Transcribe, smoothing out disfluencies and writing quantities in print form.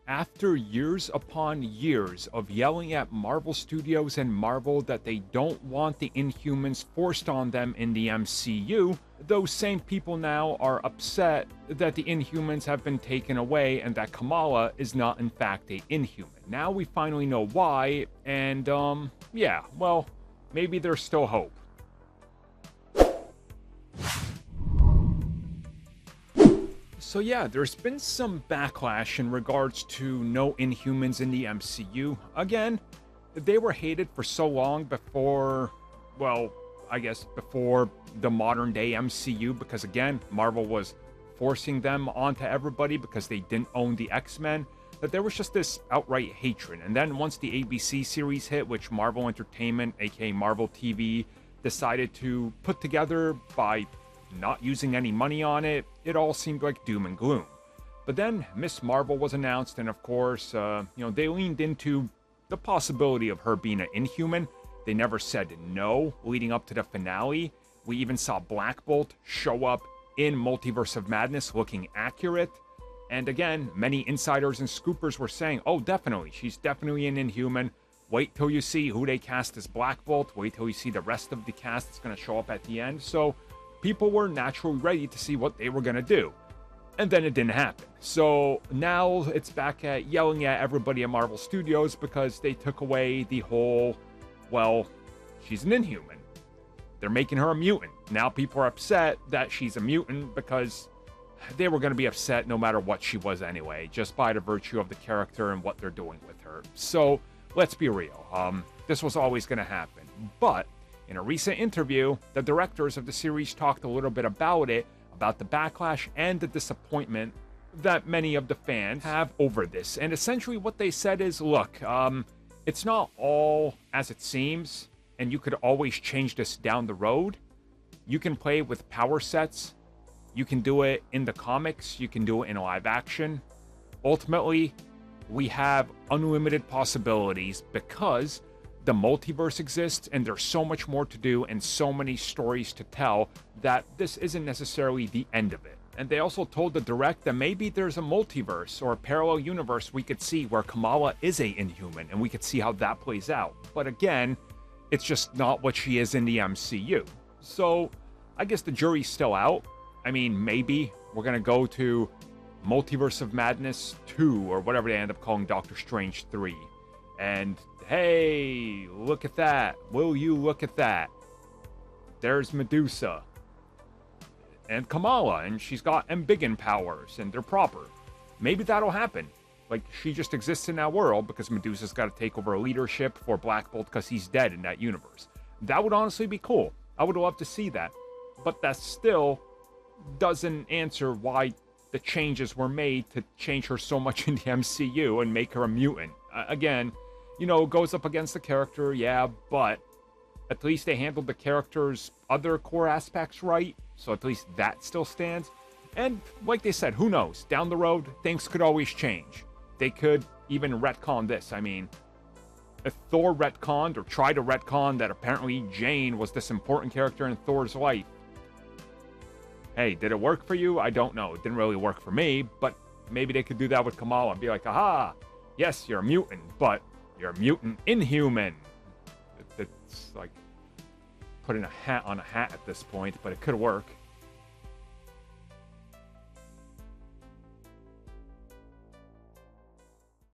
After years upon years of yelling at Marvel Studios and Marvel that they don't want the Inhumans forced on them in the MCU, those same people now are upset that the Inhumans have been taken away and that Kamala is not in fact a Inhuman. Now we finally know why, and yeah, well, maybe there's still hope. So yeah, there's been some backlash in regards to no Inhumans in the MCU. Again, they were hated for so long before, well, I guess before the modern day MCU, because again, Marvel was forcing them onto everybody because they didn't own the X-Men, that there was just this outright hatred. And then once the ABC series hit, which Marvel Entertainment, aka Marvel TV, decided to put together by not using any money on it, it all seemed like doom and gloom. But then Ms.Marvel was announced, and of course, they leaned into the possibility of her being an Inhuman. They never said no leading up to the finale. We even saw Black Bolt show up in Multiverse of Madness looking accurate. And again, many insiders and scoopers were saying, oh, definitely, she's definitely an Inhuman. Wait till you see who they cast as Black Bolt. Wait till you see the rest of the cast that's going to show up at the end. So people were naturally ready to see what they were going to do. And then it didn't happen. So now it's back at yelling at everybody at Marvel Studios because they took away the whole, well, she's an Inhuman. They're making her a mutant. Now people are upset that she's a mutant because they were going to be upset no matter what she was anyway, just by the virtue of the character and what they're doing with her. So let's be real. This was always going to happen. But in a recent interview, the directors of the series talked a little bit about it, about the backlash and the disappointment that many of the fans have over this. And essentially what they said is, look, it's not all as it seems, and you could always change this down the road. You can play with power sets. You can do it in the comics. You can do it in live action. Ultimately, we have unlimited possibilities because the multiverse exists and there's so much more to do and so many stories to tell that this isn't necessarily the end of it. And they also told the direct that maybe there's a multiverse or a parallel universe we could see where Kamala is a Inhuman and we could see how that plays out. But again, it's just not what she is in the MCU. So I guess the jury's still out. I mean, maybe we're going to go to Multiverse of Madness 2 or whatever they end up calling Doctor Strange 3. And hey, look at that. Will you look at that? There's Medusa. And Kamala, and she's got Embiggen powers, and they're proper. Maybe that'll happen. Like, she just exists in that world because Medusa's got to take over leadership for Black Bolt because he's dead in that universe. That would honestly be cool. I would love to see that. But that still doesn't answer why the changes were made to change her so much in the MCU and make her a mutant. Again, goes up against the character, yeah, but at least they handled the character's other core aspects right, so at least that still stands. And like they said, who knows? Down the road, things could always change. They could even retcon this. I mean, if Thor retconned or tried to retcon that apparently Jane was this important character in Thor's life, hey, did it work for you? I don't know. It didn't really work for me, but maybe they could do that with Kamala and be like, aha, yes, you're a mutant, but you're a mutant Inhuman. It's like putting a hat on a hat at this point, but it could work.